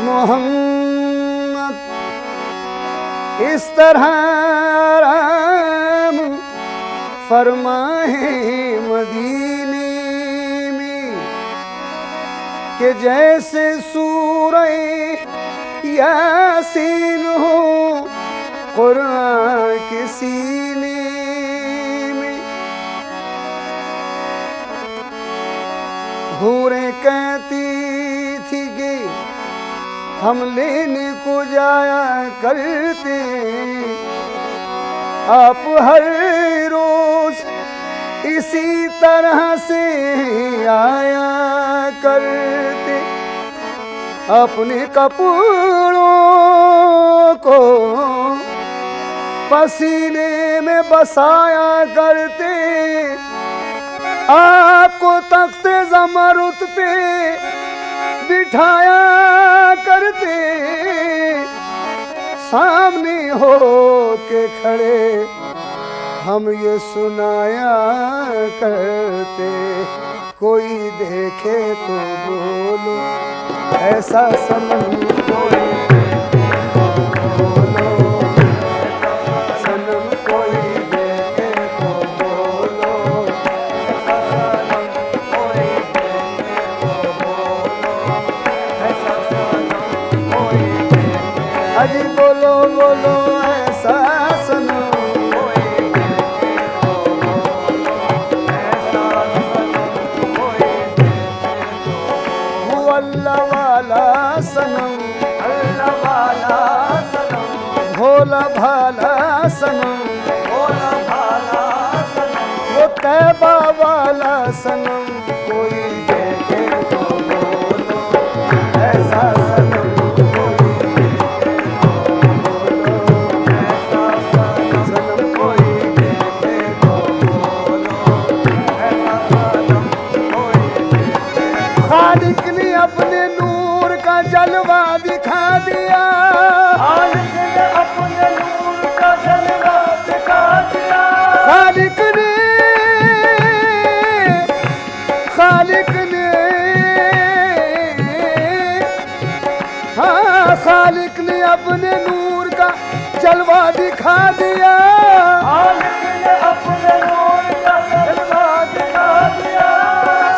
मोहम्मद इस तरह आराम फरमाए मदीने में कि जैसे सूरह यासीन हो कुरान के सीने में। हूरें कहती थी कि हम लेने को जाया करते, आप हर रोज इसी तरह से आया करते। अपने कपड़ों को पसीने में बसाया करते, आपको तख्ते ज़मरुद पे बिठाया करते। सामने हो के खड़े हम ये सुनाया करते, कोई देखे तो बोलो ऐसा सनम कोई बोलो, सनम कोई देखे तो बोलो, ऐसा सनम कोई देखे तो बोलो, ऐसा सनम कोई देखे। अजी बोलो बोलो ऐसा सनम कोई देखे तो बोलो, ऐसा सनम कोई देखे तो बोलो। अल्लाह वाला सनम, अल्लाह वाला सनम, भोला भाला सनम, भोला भाला सनम, वो तैबा वाला सनम कोई देखे तो बोलो, ऐसा सनम कोई देखे तो बोलो, ऐसा सनम कोई देखे तो बोलो, ऐसा सनम कोई देखे। खालिक ने अपने नूर का जलवा दिखा दिया, खालिक ने अपने नूर का जलवा दिखा दिया। खालिक ने हाँ खालिक ने अपने नूर का जलवा दिखा दिया, खालिक ने अपने नूर का जलवा दिखा दिया।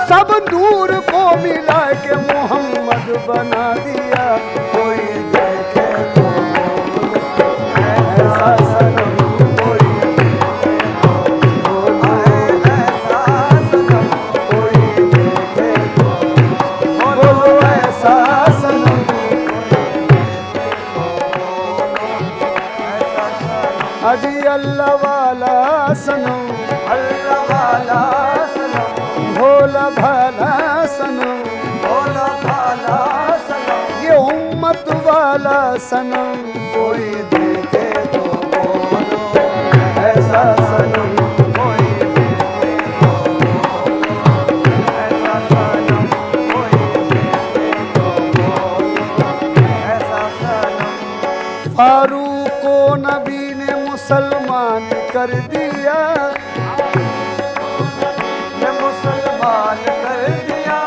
सब नूर को मिला के मोहम्मद बना दिया, कोई देखे तो बोलो, ऐसा सनम कोई देखे तो बोलो, ऐसा सनम कोई देखे तो बोलो, ऐसा सनम कोई देखे तो बोलो, ऐसा सनम। अजी अल्लाह वाला सनम, अल्लाह वाला सनम, भोला भाला सनम, भोला भाला सनम, ये उम्मत वाला सनम कोई देखे तो बोलो, ऐसा सनम कोई देखे तो बोलो, ऐसा सनम कोई देखे तो बोलो, ऐसा सनम। फारूक को नबी ने मुसलमान कर दिया, मुसलमान कर दिया।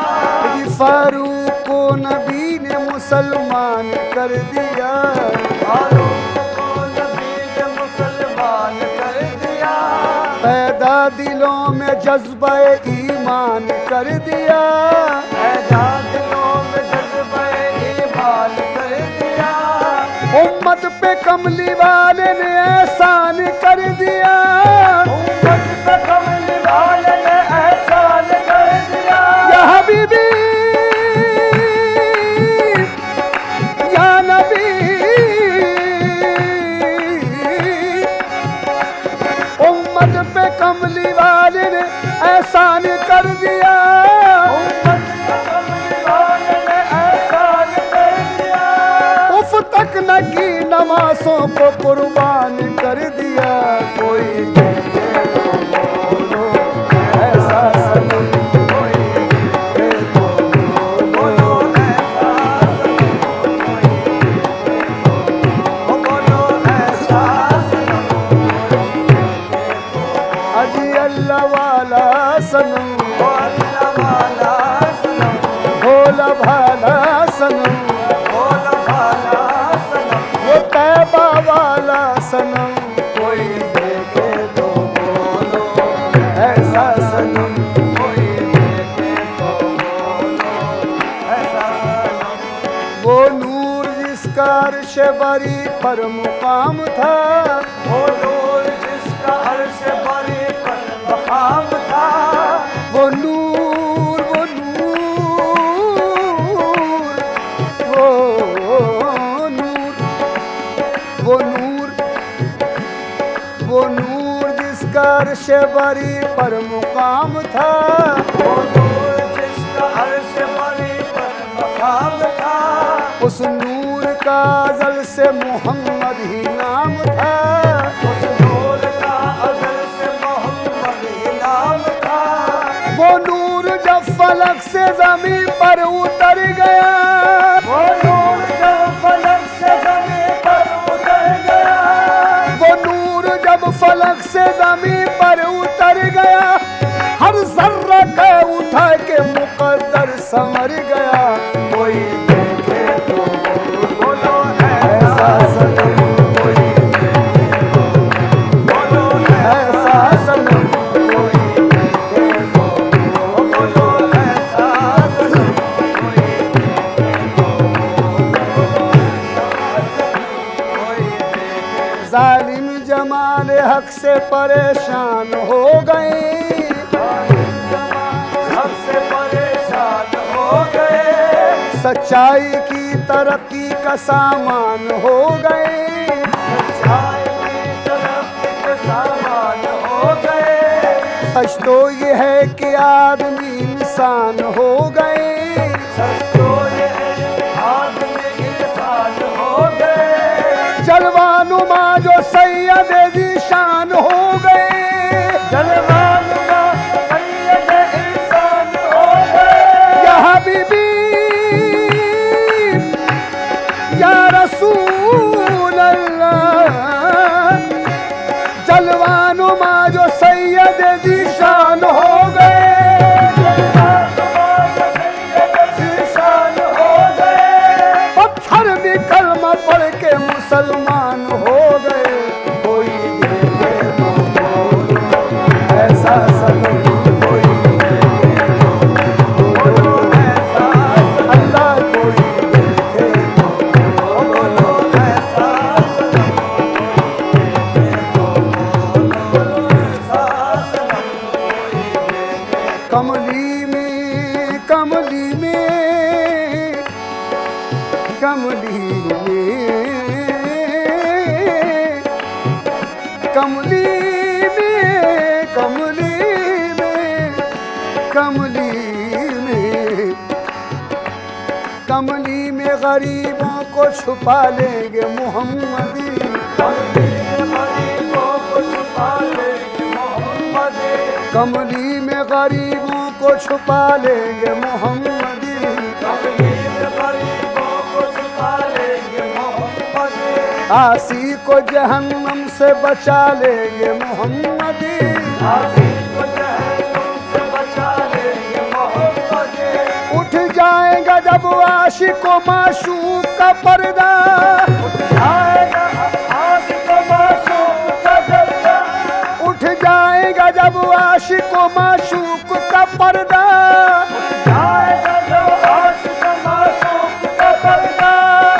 फारूक को नबी ने मुसलमान कर दिया, फारूक को नबी ने मुसलमान कर दिया। पैदा दिलों में जज्बा ईमान कर दिया, पैदा दिलों में जज्बा ईमान कर दिया। उम्मत पे कमली वाले ने एहसान कर दिया, उम्मत पे कमली वाले ने एहसान कर दिया। या हबीबी या नबी, उम्मत पे कमली वाले ने एहसान कर दिया, उम्मत पे कमली वाले ने एहसान कर दिया। उफ तक न की नमाज़ों को कुर्बान कर दिया, कोई देखे तो बोलो, ऐसा सनम कोई देखे तो बोलो, ऐसा सनम कोई देखे तो बोलो, ऐसा सनम कोई देखे तो। अजी अल्लाह वाला सनम, अल्लाह वाला सनम, भोला भाला सनम, भोला नूर जिसका अर्श बरी पर मुकाम था, वो नूर जिसका अर्श बरी पर मकाम था, वो नूर वो नूर वो नूर वो नूर वो नूर जिसका अर्श बरी पर मुकाम था, वो नूर जिसका अर्श बरी पर मकाम था, उस नूर का अज़ल से मोहम्मद ही नाम था, उस नूर का अज़ल से मोहम्मद ही नाम था, वो नूर जब फलक से ज़मीन पर उतर गया, वो नूर जब फलक से ज़मीन पर उतर गया, वो नूर जब फलक से ज़मीन पर उतर गया, हर ज़र्रा का उठा के मुक़द्दर संवर गया। कोई देखे तो बोलो ऐसा सनम, कोई बोलो ऐसा सनम, कोई देखे तो बोलो ऐसा सनम, कोई जालिम जमाल हक से परेशान हो गए, सबसे परेशान हो गए, सच्चाई की तरक्की का सामान हो गए, सच्चाई की तरफ के सामान हो गए, सच तो ये है कि आदमी इंसान हो गए, सच तो ये है आदमी इंसान हो गए, जलवानुमा जो सैयद ज़ीशान हो गए, जलवानुमा सैयद इंसान हो गए, या हबीबी या रसूल अल्लाह, जलवानुमा जो सैयद ज़ीशान हो गए, इंसान हो गए, पत्थर भी कलमा पढ़ के मुसलमान हो गए। कोई देखे तो बोलो ऐसा सनम, कोई देखे तो बोलो ऐसा अल्लाह, कोई देखे तो बोलो ऐसा सनम, ऐसा सनम, कमली में कमली में कमली में कमली में कमली में कमली में कमली में गरीबों को छुपा लेंगे मोहम्मदी, गरीबों को छुपा लेंगे मोहम्मद, कमली में गरीबों को छुपा लेंगे मोहम्मदी, गरीबों को छुपा लेंगे मोहम्मद, आसी को जहन्नम से बचा लेंगे मोहम्मदी, आसिफ को जहन्नम से बचा लेंगे मोहम्मद, उठ जाएगा जब आशिक व माशूक का पर्दा, आएगा आसिफ को मासूम का पर्दा, उठ जाएगा जब आशिक व माशूक का पर्दा, आएगा जो आसिफ को मासूम का पर्दा,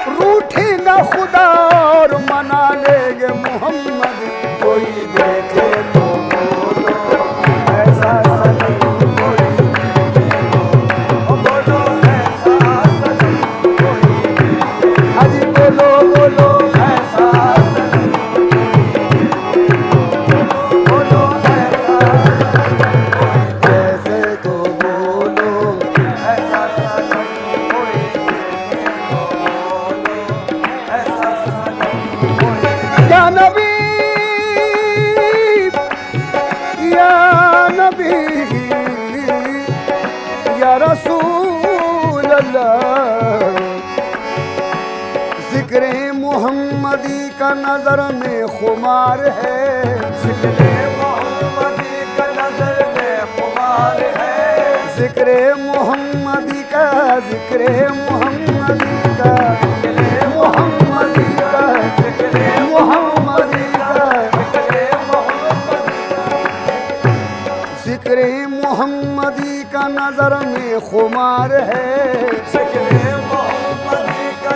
रूठेगा खुदा और मना लेंगे मोहम्मद। कोई देखे तो बोलो ऐसा सनम, कोई बोलो ऐसा सनम, अजी बोलो बोलो ऐसा सनम, बोलो ऐसा जैसे तो बोलो ऐसा सनम, कोई बोलो ऐसा सनम, या नबी या नबी या रसूल अल्लाह, जिक्र मोहम्मदी का नजर में खुमार है, जिक्रे मोहम्मदी का नजर में खुमार है, जिक्र मोहम्मदी का जिक्र मोहम्मदी का जिक्रे मोहम्मदी का जिक्रे मोहम्मदी का जिक्रे मोहम्मद, जिक्र मोहम्मदी का नजर में खुमार है, जिक्रे मोहम्मदी का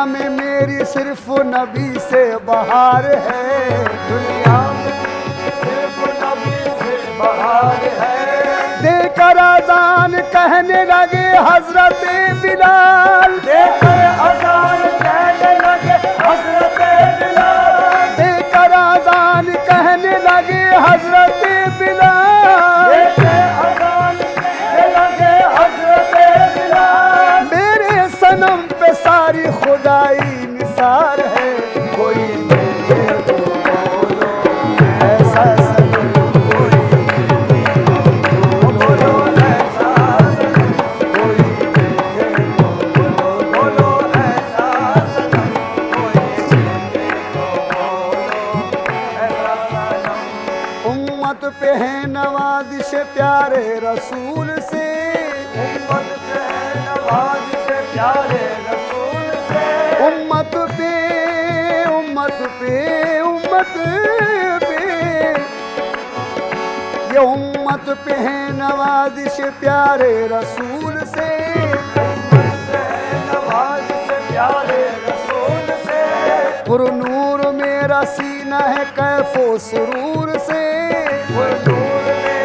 में मेरी सिर्फ नबी से बहार है, दुनिया में सिर्फ नबी से बहार है। देकर अजान कहने लगे हजरत बिलाल, देकर अजान कहने लगे हजरत बिलाल, देकर अजान कहने लगे हजरत बिलाल, देकर अजान कहने लगे हजरत बिलाल। मेरे सनम पे सारी खुदाई निसार है, कोई देखे तो बोलो ऐसा सनम, कोई बोलो ऐसा सनम, कोई देखे तो बोलो ऐसा सनम, कोई देखे तो बोलो ऐसा सनम। उम्मत पे है नवाजिश प्यारे रसूल से, उम्मत पे नवाज से प्यारे रसूल से, उम्मत पे उम्मत पे उम्मत पे, ये उम्मत पे है नवाजिश प्यारे रसूल से, नवाज से प्यारे रसूल से। पुरनूर मेरा सीना है कैफो सुरूर से,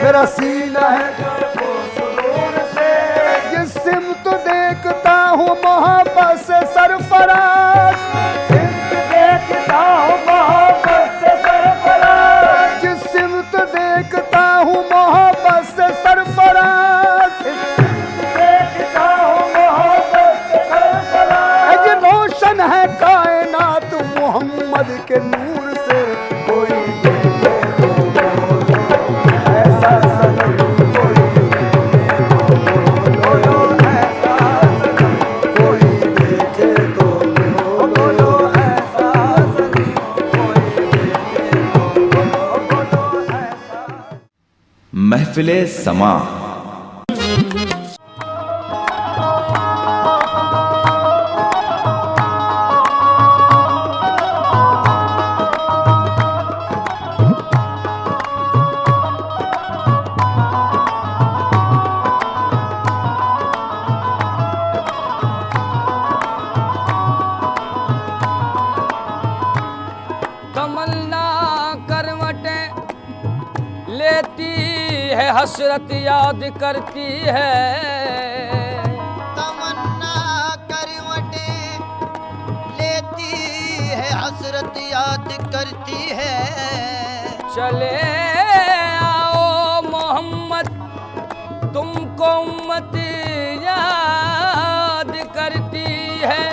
मेरा सीना है वो सुरूर से, जिस सिमत देखता हूँ मोहब्बत से सरफराज, सिमत देखता हूँ मोहब्बत से सरफराज, जिस सिमत देखता हूँ मोहब्बत से सरफराज, सिमत देखता हूँ मोहब्बत से सरफराज। अज रोशन है कायनात मोहम्मद के नूर से, कोई देखे तो बोलो ऐसा सनम, कोई देखे तो बोलो ऐसा सनम, कोई देखे तो बोलो बोलो ऐसा सनम, कोई देखे तो बोलो ऐसा। महफिले समा। तमन्ना करवटे लेती है, हसरत याद करती है। तमन्ना करवटे लेती है, हसरत याद करती है। चले आओ मोहम्मद, तुमको उम्मत याद करती है।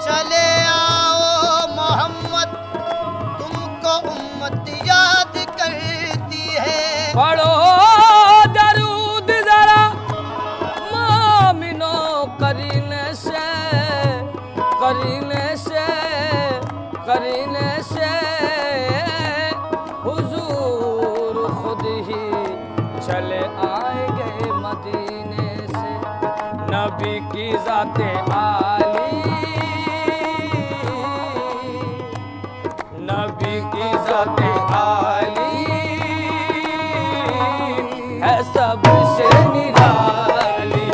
चले आओ मोहम्मद, तुमको उम्मत याद करती है। पढ़ो दरूद जरा मोमिनो, करीने से करीने से करीने से हुजूर खुद ही चले आएंगे मदीने से। नबी की ज़ाते आली, नबी की ज़ाते आली है सबसे निराली।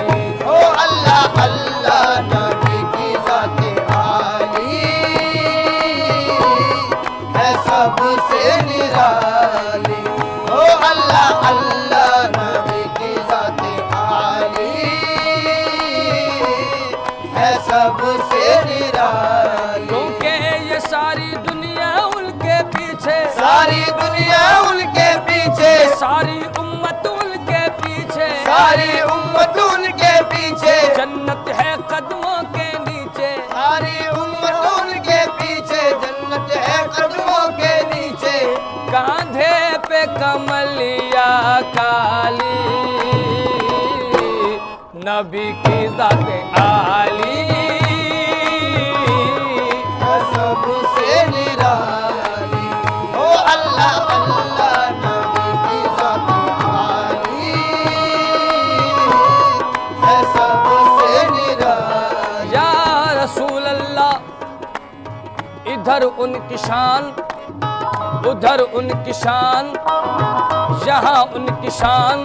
ओ अल्लाह अल्लाह, नबी की ज़ाते आली है सबसे निराली। ओ अल्लाह अल्लाह, नबी की ज़ाते आली है सबसे निराली। क्योंकि ये सारी दुनिया उनके पीछे, सारी दुनिया उनके पीछे, सारी उम्मत उनके पीछे, सारी उम्मत उनके पीछे, जन्नत है कदमों के नीचे। सारी उम्मत उनके पीछे, जन्नत है कदमों के नीचे। कांधे पे कमलिया काली, नबी की ज़ाते आली है सबसे निराली। ओ अल्लाह अल्लाह, नबी की ज़ाते आली है सबसे निराली। या रसूल अल्लाह, इधर उनकी शान उधर उनकी शान, यहाँ उनकी शान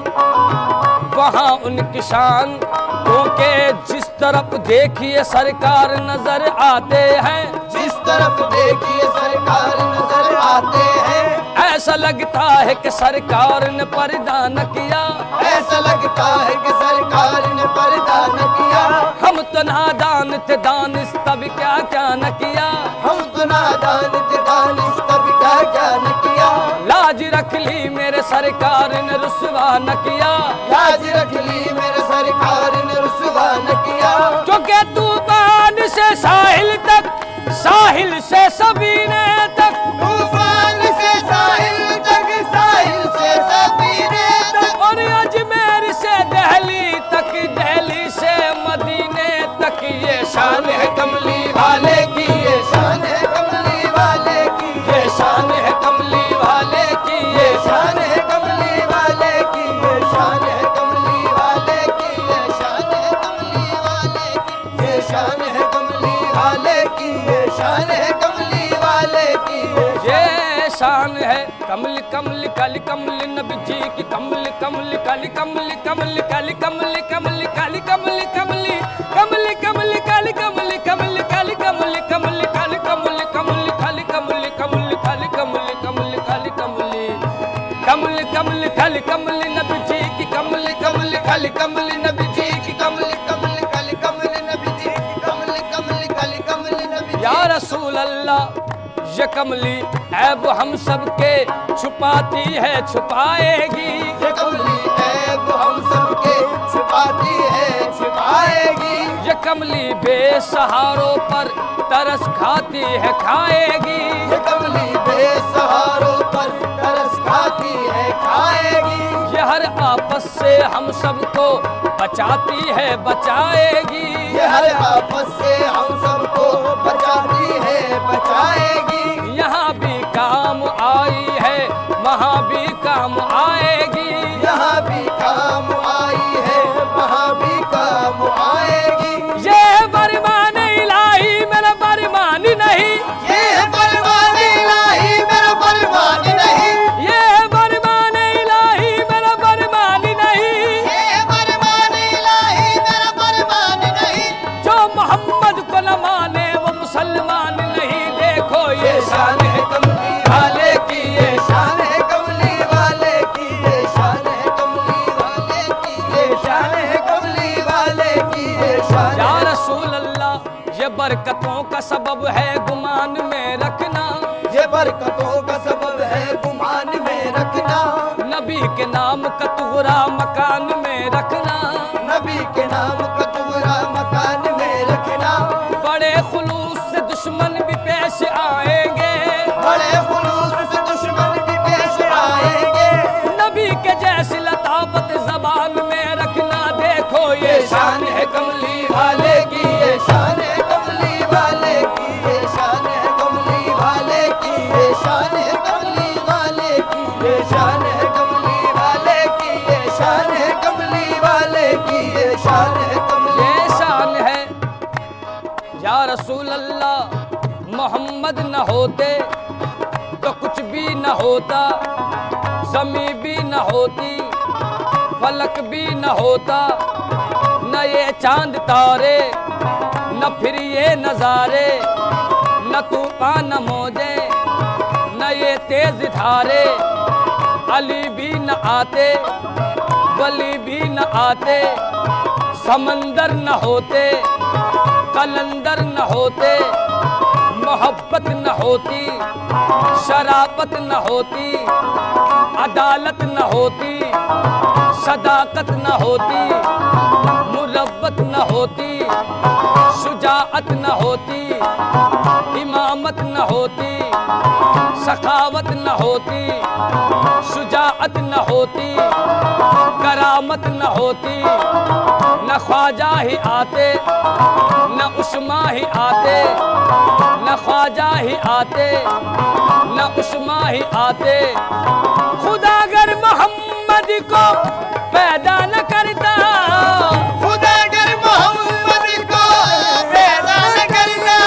वहाँ उनकी शान। क्योंकि जिस तरफ देखिए सरकार नजर आते हैं, जिस तरफ देखिए सरकार नजर आते हैं, ऐसा लगता है कि सरकार ने पर्दा न किया, ऐसा लगता है कि सरकार ने पर्दा न किया। हम तो नादान थे दानिश तब क्या क्या न किया, हम तो नादान थे दानिश तब क्या क्या न किया। लाज रख ली मेरे सरकार ने रुसवा न किया, लाज रख ली मेरे सरकार ने रुसवा न किया। क्योंकि तूफान से साहिल तक, साहिल से सबीने तक, तूफान से साहिल तक, साहिल से सफीने तक, और अजमेर से दिल्ली तक, दिल्ली से मदीने तक, ये शान है कमली वाले की, ये शान है कमली वाले की, ये शान है कमली वाले की, ये शान है कमली वाले की, ये शान है कमली वाले की, ये शान है कमली वाले की, ये शान है कमली वाले की, ये शान है कमली वाले की, ये शान है कमल कमल काली कमल नबी जी की, कमल कमल काली कमल कमल काली कमल कमल काली कमल कमल कमल कमल काली कमल कमल काली कमल कमल काली कमल कमल काली कमल कमल काली कमल कमल काली कमल कमल कमल काली कमल नबी जी की, कमल कमल काली कमल नबी जी की, कमल कमल काली कमल नबी जी की, कमल कमल काली कमल नबी जी। या रसूल अल्लाह ये कमली ऐब हम सबके छुपाती है छुपाएगी, ये कमली ऐब हम सबके छुपाती है छुपाएगी, ये कमली बेसहारों पर तरस खाती है खाएगी, ये कमली बेसहारों पर तरस खाती है खाएगी, ये हर आपस से हम सबको बचाती है बचाएगी, ये हर आपस से हम सबको बचाती है बचाएगी, यहाँ भी काम आई है वहाँ भी काम आएगी, यहाँ भी काम आई है वहाँ भी काम आएगी। ये फरमान इलाही मेरा फरमान नहीं, ये है फरमान इलाही मेरा फरमान नहीं, ये फरमान इलाही मेरा फरमान नहीं, ये है फरमान इलाही मेरा फरमान नहीं। जो मोहम्मद को न माने वो मुसलमान नहीं। देखो ये शान है कमली वाले की, ये शान है कमली वाले की, ये शान है कमली वाले की, ये शान है कमली वाले की, ये शान या है। रसूल अल्लाह ये बरकतों का सबब है गुमान में रखना, ये बरकतों का सबब है गुमान में रखना, नबी के नाम का तुगरा मकान में रखना, नबी के नाम का तुगरा मकान में रखना, बड़े खुलूस से दुश्मन भी पेश आएंगे, बड़े खुलूस से दुश्मन भी पेश आएंगे, नबी के जैसी लताफत जबान में रखना। देखो ये शान है कमली वाले की, ये शान है कमली वाले की, ये शान है कमली वाले की, ये शान है कमली वाले की, ये शान है कमली वाले की, ये शान है कमली वाले की, ये शान है कमली। ये शान है या रसूल अल्लाह मोहम्मद न होते तो कुछ भी न होता, ज़मी भी न होती, फलक भी न होता, न ये चांद तारे न फिर ये नज़ारे, न तूफान न मौजे न ये तेज धारे, अली भी न आते वली भी न आते, समंदर न होते कलंदर न होते, मोहब्बत न होती शराफत न होती, अदालत न होती सदाकत न होती, मुरब्बत न होती शुजाअत न होती, इमामत न होती सखावत न होती, शुजाअत न होती करामत न होती, न ख्वाजा ही आते न उस्मा ही आते, न ख्वाजा ही आते न उस्मा ही आते। खुदा अगर मोहम्मद को पैदा न करता, खुदा अगर मोहम्मद को पैदा न करता,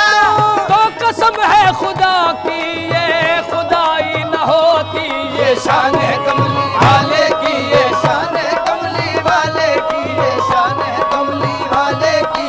तो कसम है खुदा की ये खुदाई न होती। ये शान है कमली वाले की, ये शान है कमली वाले की, ये शान है कमली वाले की,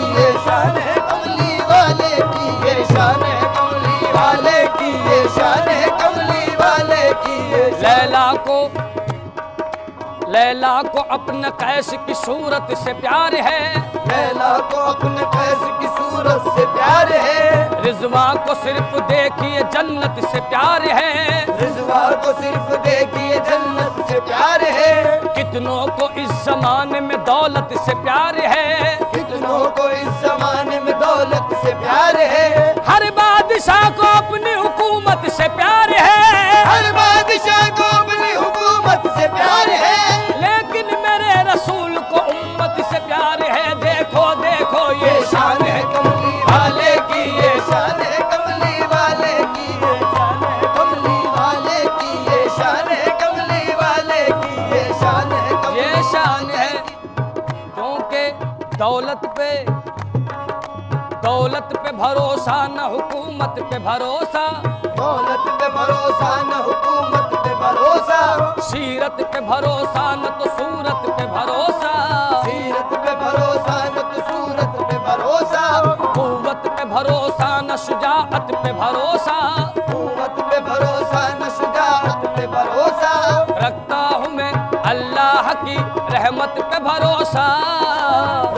लैला को अपने कैस की सूरत से प्यार है, लैला को अपने कैस की सूरत से प्यार है, रिजवा को सिर्फ देखिए जन्नत से प्यार है, रिजवा को सिर्फ देखिए जन्नत से प्यार है, कितनों को इस जमाने में दौलत से प्यार है, कितनों को इस जमाने में दौलत से प्यार है, हर बादशाह को अपनी हुकूमत से प्यार है, हर बादशाह को अपनी हुकूमत से प्यार है, लेकिन मेरे रसूल को उम्मत से प्यार है। देखो देखो ये शान है कमली वाले की, ये शान है कमली वाले की, ये शान है कमली वाले की, ये शान है कमली वाले की, ये शान है कमली ये शान है, क्योंकि दौलत पे भरोसा न हुकूमत पे भरोसा, दौलत पे भरोसा न हुकूमत पे भरोसा, सीरत पे भरोसा न तो सूरत पे भरोसा, सीरत पे भरोसा न तो सूरत पे भरोसा, कुव्वत पे भरोसा न शुजाअत पे भरोसा, कुव्वत पे भरोसा न शुजाअत पे भरोसा, रखता हूँ मैं अल्लाह की रहमत पे भरोसा,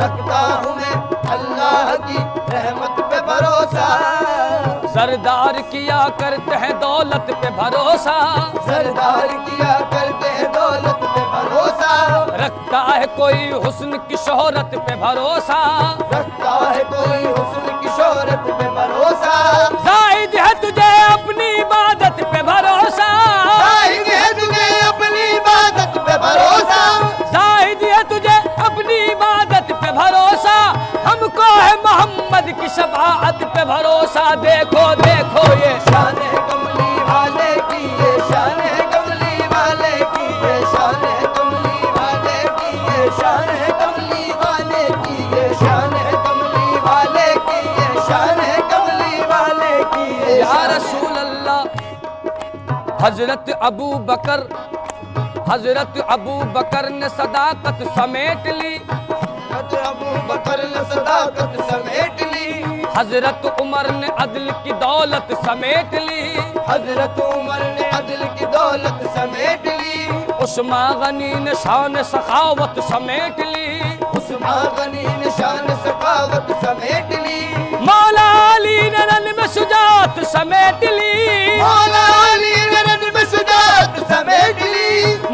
रखता हूँ मैं अल्लाह की रहमत पे भरोसा, सरदार किया करते हैं दौलत पे भरोसा, सरदार किया करते हैं दौलत पे भरोसा, रखता है कोई हुस्न की शोहरत पे भरोसा, रखता है कोई हुस्न की शोहरत पे भरोसा, जाहिद है तुझे अपनी इबादत पे भरोसा, जाहिद है तुझे अपनी इबादत पे भरोसा, जाहिद है तुझे अपनी इबादत पे भरोसा, हमको है मोहम्मद की शफाअत पे भरोसा। देखो देखो ये शान है कमली वाले की, ये शान है कमली वाले की, ये शान है कमली वाले की, ये शान है कमली वाले की, ये शान है कमली वाले की, ये शान है कमली वाले की, ये या रसूल अल्लाह। हजरत अबू बकर ने सदाकत समेट ली, अबू बकर ने सदाकत समेट ली, हजरत उमर ने अदल की दौलत समेट ली, हजरत उमर ने अदल की दौलत समेट ली, उस्मान गनी ने शान सखावत समेट ली, उस्मान गनी ने शान सखावत समेट ली, मौला अली ने रन में शुजाअत समेट ली, मौला अली ने रन में शुजाअत समेट ली,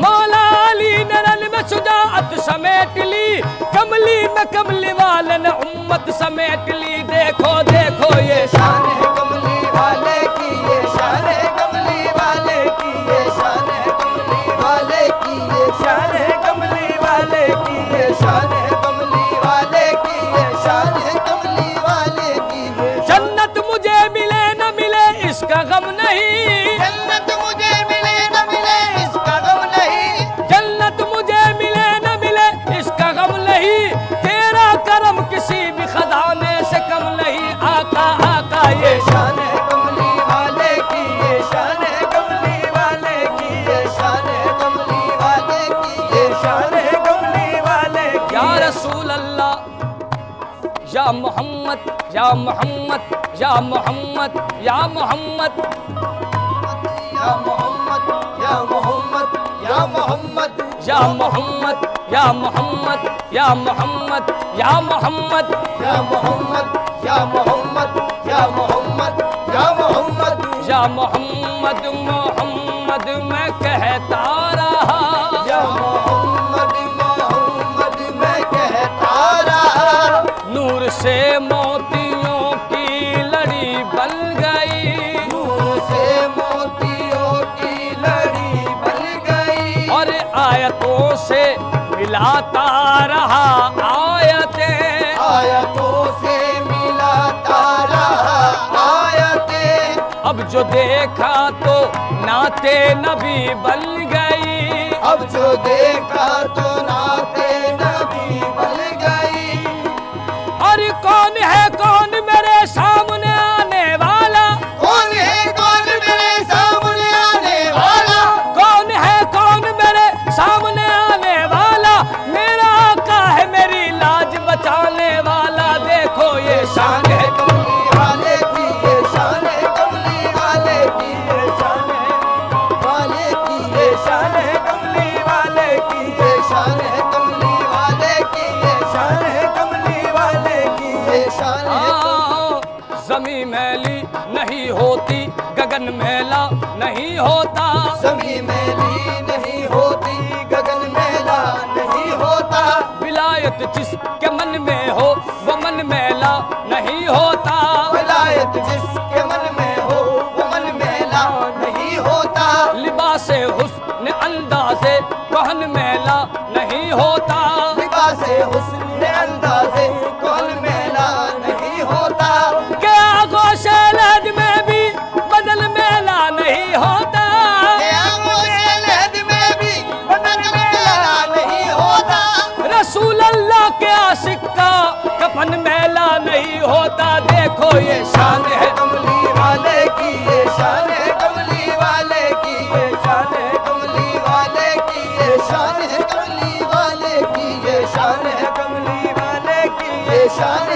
मौला अली ने रन में शुजाअत समेट ली, कमली में कमली वाले ने उम्मत समेट ली। देखो देखो ये शान है कमली वाले की, ये शान है कमली वाले की, ये शान है कमली वाले की, ये शान है कमली वाले की, ये शान है कमली वाले की, ये शान है कमली वाले की, ये जन्नत मुझे मिले न मिले इसका गम नहीं, जन्नत मुझे मिले न मिले इसका गम नहीं, जन्नत मुझे मिले न मिले इसका गम नहीं, तेरा करम किसी भी खजाने से कम नहीं। आका आका ये शान है कमली वाले की, ये शान है कमली वाले की, ये शान है कमली वाले की, ये शान है कमली वाले की, या रसूल अल्लाह, या मोहम्मद या मोहम्मद या मोहम्मद या मोहम्मद, या मोहम्मद या मोहम्मद या मोहम्मद, या मोहम्मद या मोहम्मद या मोहम्मद या मोहम्मद, या मोहम्मद या मोहम्मद या मोहम्मद या मोहम्मद, या मोहम्मद मोहम्मद मैं कहता रहा, या मोहम्मद मोहम्मद मैं कहता रहा, नूर से मोतियों की लड़ी बन गई, नूर से मोतियों की लड़ी बन गई, और आयतों से मिलाता रहा आयतें, आयतों से मिलाता रहा आयतें, अब जो देखा तो नाते नबी बन गई, अब जो देखा तो नाते नबी बन गई, और कौन है कौन मेरे सामने आने वाला, कौन है कौन मेरे सामने आने वाला, कौन है कौन मेरे सामने आने वाला, मेरा आका है मेरी लाज बचाने वाला। देखो ये शान है कमली वाले की, ये शान है कमली वाले की, ये शान है वाले की, ये शान है कमली वाले की, ये शान समी मैली नहीं होती, गगन मैला नहीं होता। समी मैली नहीं होती, गगन मैला नहीं होता। विलायत जिसके मन में हो वो मन मैला नहीं होता। विलायत जिसके मन में हो वो मन मैला नहीं होता। लिबासे हुस्न अंदाज़े कहन मैला नहीं होता। लिबासे हुस्न अंदाज़े कौन मैला नहीं होता। क्या गोशे लहद में भी बदल मैला नहीं होता। लहद में भी बदन मैला नहीं होता। रसूल अल्लाह के आशिक का कफन मैला नहीं होता। देखो ये शान है कमली वाले की, ये शान है कमली वाले की, ये शान है कमली वाले की, ये शान है कमली वाले की, ये शान है कमली वाले की, ये शान